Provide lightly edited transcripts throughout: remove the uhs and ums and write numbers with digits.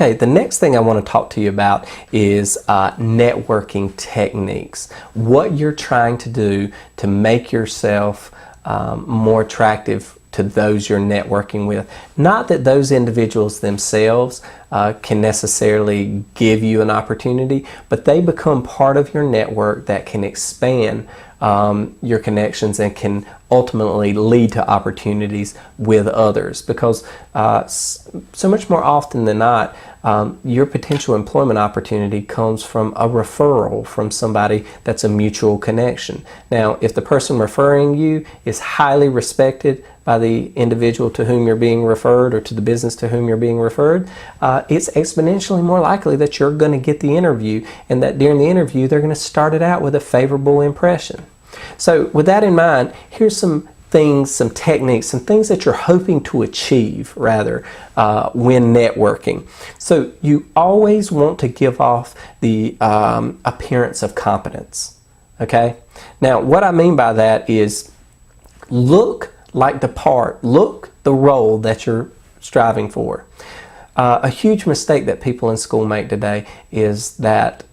Okay, the next thing I want to talk to you about is networking techniques. What you're trying to do to make yourself more attractive to those you're networking with. Not that those individuals themselves can necessarily give you an opportunity, but they become part of your network that can expand your connections and can ultimately lead to opportunities with others, because so much more often than not, your potential employment opportunity comes from a referral from somebody that's a mutual connection. Now, if the person referring you is highly respected by the individual to whom you're being referred, or to the business to whom you're being referred, it's exponentially more likely that you're going to get the interview, and that during the interview they're going to start it out with a favorable impression. So with that in mind, here's some things, some techniques, some things that you're hoping to achieve rather when networking. So you always want to give off the appearance of competence. Okay? Now what I mean by that is look like the part, look the role that you're striving for. A huge mistake that people in school make today is that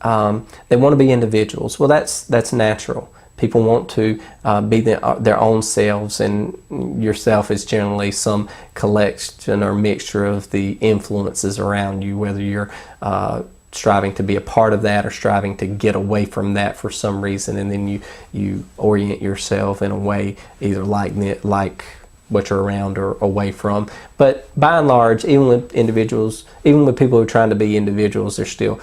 they want to be individuals. Well, that's natural. People want to be their own selves, and yourself is generally some collection or mixture of the influences around you, whether you're striving to be a part of that or striving to get away from that for some reason, and then you orient yourself in a way either like what you're around or away from. But by and large, even with individuals, even with people who are trying to be individuals, they're still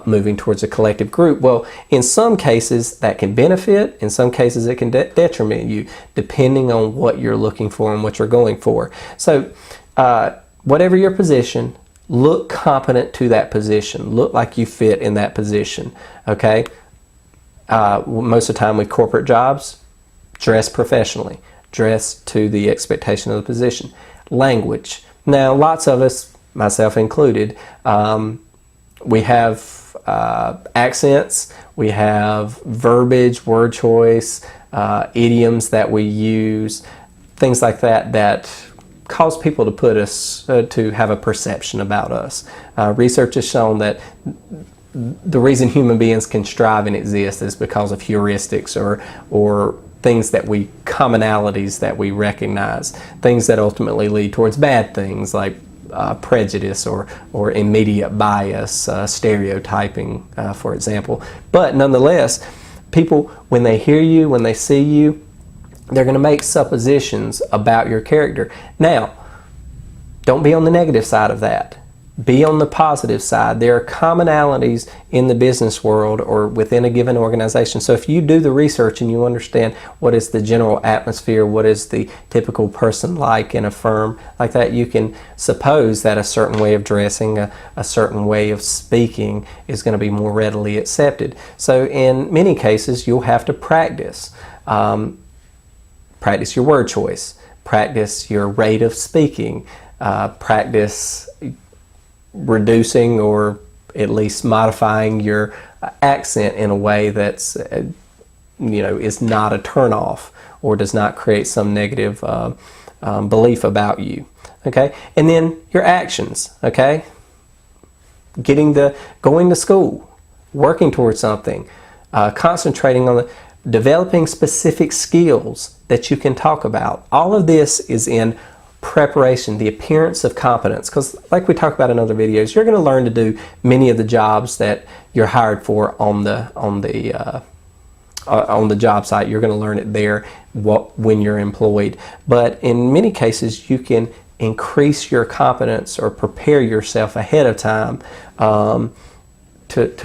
moving towards a collective group. Well, in some cases that can benefit, in some cases it can detriment you, depending on what you're looking for and what you're going for. So whatever your position, look competent to that position. Look like you fit in that position, okay? Most of the time with corporate jobs, dress professionally. Dress to the expectation of the position. Language. Now, lots of us, myself included, we have accents, we have verbiage, word choice, idioms that we use, things like that cause people to put us, to have a perception about us. Research has shown that the reason human beings can strive and exist is because of heuristics or things commonalities that we recognize, things that ultimately lead towards bad things like prejudice or immediate bias, stereotyping, for example. But nonetheless, people, when they hear you, when they see you, they're going to make suppositions about your character. Now, don't be on the negative side of that. Be on the positive side. There are commonalities in the business world or within a given organization. So if you do the research and you understand what is the general atmosphere, what is the typical person like in a firm like that, you can suppose that a certain way of dressing, a certain way of speaking is going to be more readily accepted. So in many cases, you'll have to practice. Practice your word choice. Practice your rate of speaking. Practice reducing or at least modifying your accent in a way that's is not a turnoff or does not create some negative belief about you. Okay, and then your actions. Okay, going to school, working towards something, concentrating on developing specific skills that you can talk about. All of this is in preparation, the appearance of competence, because like we talked about in other videos, you're going to learn to do many of the jobs that you're hired for on the job site. You're going to learn it there when you're employed, but in many cases you can increase your competence or prepare yourself ahead of time to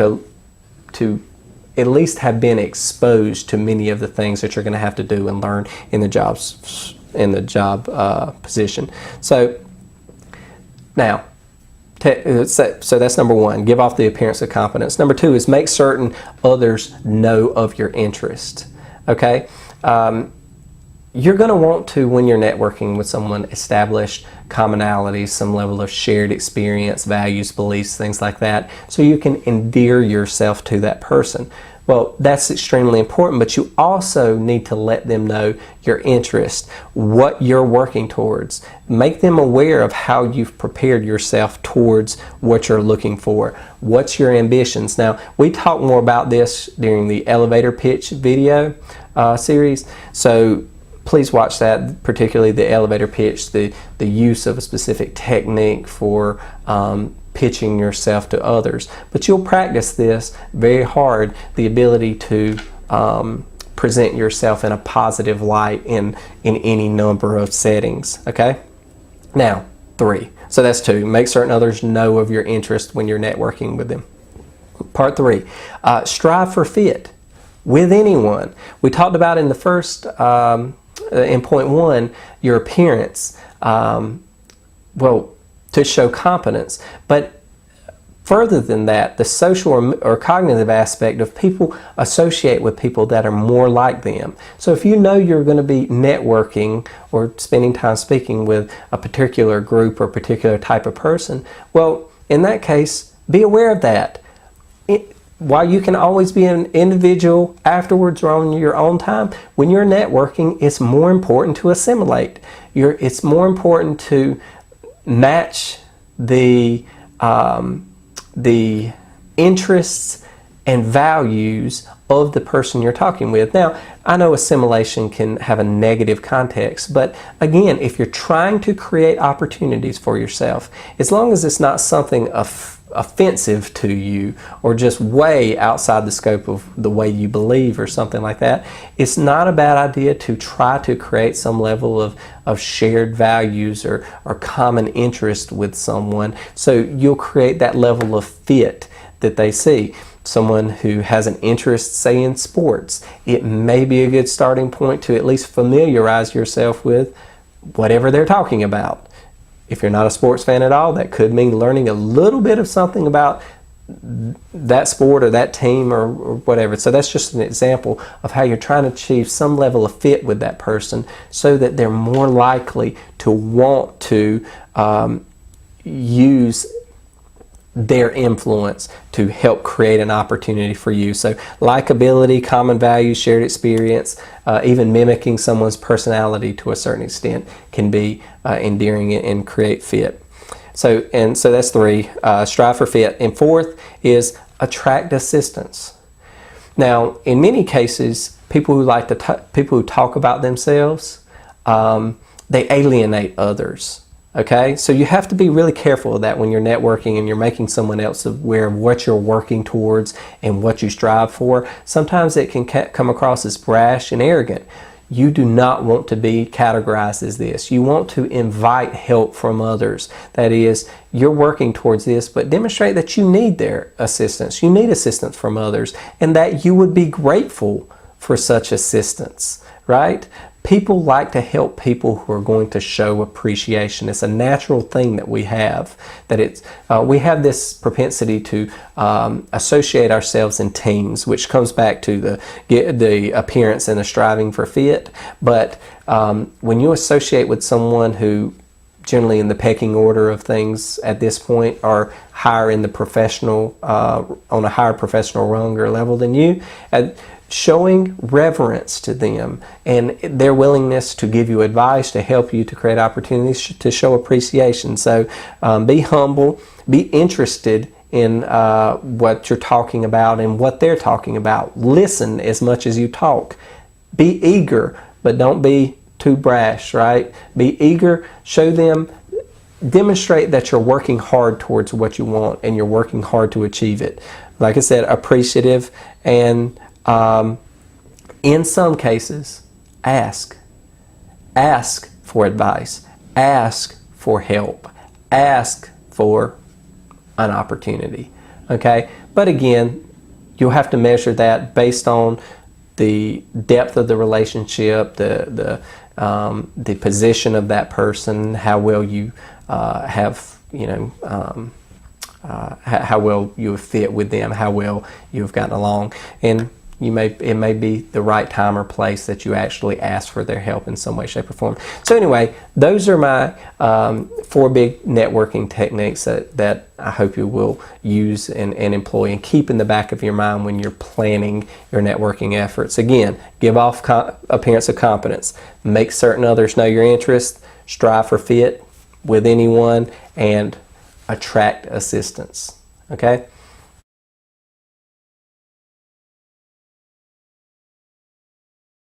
at least have been exposed to many of the things that you're going to have to do and learn in the job position. So now, so that's number one, give off the appearance of competence. Number two is make certain others know of your interest. Okay, you're going to want to, when you're networking with someone, establish commonalities, some level of shared experience, values, beliefs, things like that, so you can endear yourself to that person. Well, that's extremely important, but you also need to let them know your interest, what you're working towards. Make them aware of how you've prepared yourself towards what you're looking for. What's your ambitions? Now, we talk more about this during the elevator pitch video series, so please watch that, particularly the elevator pitch, the use of a specific technique for pitching yourself to others. But you'll practice this very hard, the ability to present yourself in a positive light in any number of settings, okay? Now, 3. So that's 2. Make certain others know of your interest when you're networking with them. Part 3, strive for fit with anyone. We talked about in the first, in point 1, your appearance, well, to show competence. But further than that, the social or cognitive aspect of people associate with people that are more like them. So if you know you're going to be networking or spending time speaking with a particular group or particular type of person, well, in that case, be aware of that. While you can always be an individual afterwards or on your own time, when you're networking, it's more important to assimilate. It's more important to match the interests and values of the person you're talking with. Now, I know assimilation can have a negative context, but again, if you're trying to create opportunities for yourself, as long as it's not something offensive to you or just way outside the scope of the way you believe or something like that, it's not a bad idea to try to create some level of shared values or common interest with someone, so you'll create that level of fit that they see. Someone who has an interest, say, in sports, it may be a good starting point to at least familiarize yourself with whatever they're talking about. If you're not a sports fan at all, that could mean learning a little bit of something about that sport or that team or whatever. So that's just an example of how you're trying to achieve some level of fit with that person so that they're more likely to want to use their influence to help create an opportunity for you. So likability, common values, shared experience, even mimicking someone's personality to a certain extent can be endearing and create fit. So that's 3, strive for fit. And 4th is attract assistance. Now, in many cases, people who talk about themselves, they alienate others. Okay, so you have to be really careful of that when you're networking and you're making someone else aware of what you're working towards and what you strive for. Sometimes it can come across as brash and arrogant. You do not want to be categorized as this. You want to invite help from others. That is, you're working towards this, but demonstrate that you need their assistance. You need assistance from others, and that you would be grateful for such assistance, right? People like to help people who are going to show appreciation. It's a natural thing that we have. We have this propensity to associate ourselves in teams, which comes back to the appearance and the striving for fit. But when you associate with someone who, generally in the pecking order of things at this point, are higher in the professional, on a higher professional rung or level than you, showing reverence to them and their willingness to give you advice, to help you, to create opportunities, to show appreciation. So be humble, be interested in what you're talking about and what they're talking about. Listen as much as you talk. Be eager, but don't be too brash, right? Be eager, show them, demonstrate that you're working hard towards what you want and you're working hard to achieve it. Like I said, appreciative, and in some cases, ask for advice, ask for help, ask for an opportunity, okay? But again, you'll have to measure that based on the depth of the relationship, the position of that person, how well you have, how well you have fit with them, how well you have gotten along. And it may be the right time or place that you actually ask for their help in some way, shape, or form. So anyway, those are my 4 big networking techniques that I hope you will use and employ and keep in the back of your mind when you're planning your networking efforts. Again, give off appearance of competence, make certain others know your interests, strive for fit with anyone, and attract assistance. Okay?